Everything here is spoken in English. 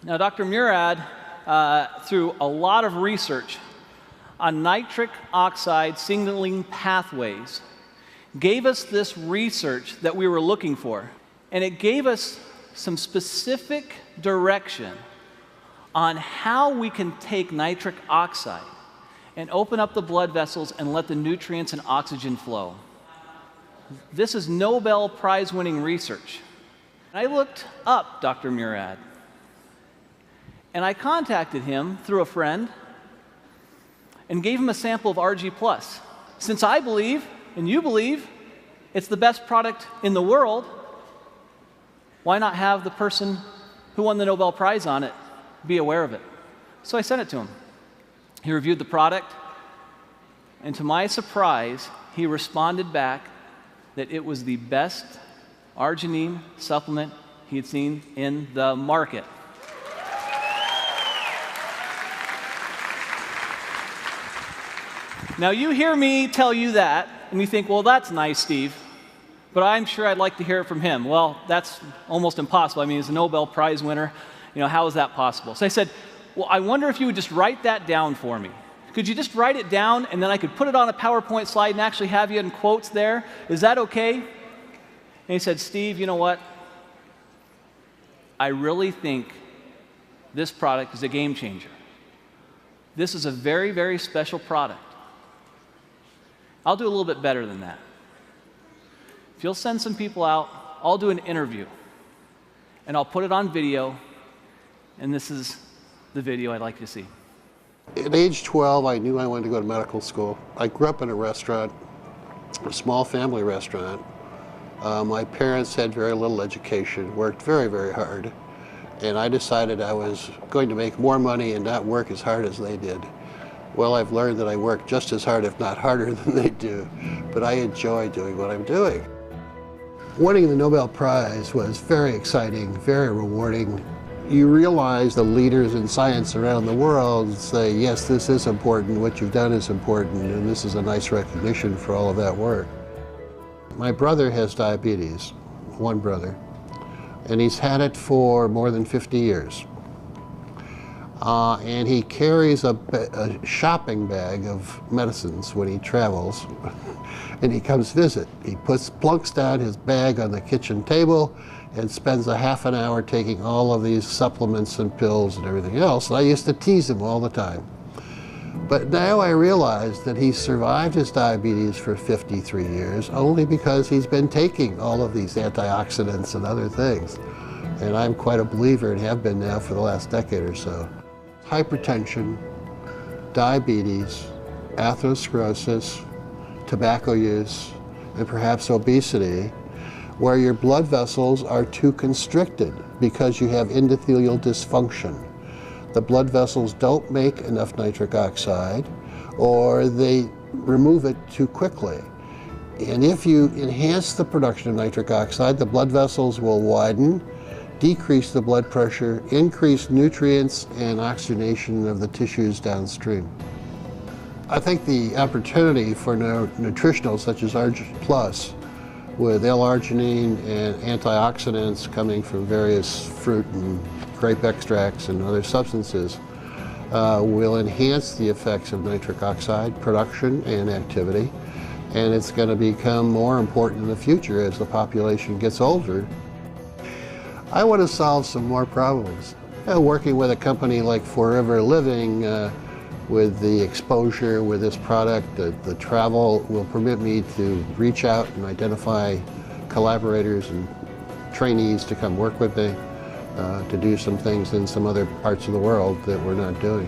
Now, Dr. Murad, through a lot of research on nitric oxide signaling pathways, gave us this research that we were looking for. And it gave us some specific direction on how we can take nitric oxide and open up the blood vessels and let the nutrients and oxygen flow. This is Nobel Prize-winning research. I looked up Dr. Murad, and I contacted him through a friend and gave him a sample of ARGI+. Since I believe, and you believe, it's the best product in the world, why not have the person who won the Nobel Prize on it be aware of it? So I sent it to him. He reviewed the product, and to my surprise, he responded back that it was the best arginine supplement he had seen in the market. Now, you hear me tell you that, and you think, well, that's nice, Steve, but I'm sure I'd like to hear it from him. Well, that's almost impossible. I mean, he's a Nobel Prize winner. You know, how is that possible? So I said, well, I wonder if you would just write that down for me. Could you just write it down, and then I could put it on a PowerPoint slide and actually have you in quotes there? Is that okay? And he said, Steve, you know what? I really think this product is a game changer. This is a very, very special product. I'll do a little bit better than that. If you'll send some people out, I'll do an interview, and I'll put it on video, and this is the video I'd like you to see. At age 12, I knew I wanted to go to medical school. I grew up in a restaurant, a small family restaurant. My parents had very little education, worked very, very hard, and I decided I was going to make more money and not work as hard as they did. Well, I've learned that I work just as hard, if not harder, than they do, but I enjoy doing what I'm doing. Winning the Nobel Prize was very exciting, very rewarding. You realize the leaders in science around the world say, yes, this is important, what you've done is important, and this is a nice recognition for all of that work. My brother has diabetes, one brother, and he's had it for more than 50 years. And he carries a shopping bag of medicines when he travels, and he comes visit. He plunks down his bag on the kitchen table and spends a half an hour taking all of these supplements and pills and everything else. And I used to tease him all the time. But now I realize that he survived his diabetes for 53 years only because he's been taking all of these antioxidants and other things. And I'm quite a believer and have been now for the last decade or so. Hypertension, diabetes, atherosclerosis, tobacco use, and perhaps obesity, where your blood vessels are too constricted because you have endothelial dysfunction. The blood vessels don't make enough nitric oxide, or they remove it too quickly. And if you enhance the production of nitric oxide, the blood vessels will widen, decrease the blood pressure, increase nutrients and oxygenation of the tissues downstream. I think the opportunity for nutritionals such as ARGI+, with L-Arginine and antioxidants coming from various fruit and grape extracts and other substances, will enhance the effects of nitric oxide production and activity, and it's going to become more important in the future as the population gets older. I want to solve some more problems. Working with a company like Forever Living, with the exposure with this product, the travel will permit me to reach out and identify collaborators and trainees to come work with me to do some things in some other parts of the world that we're not doing.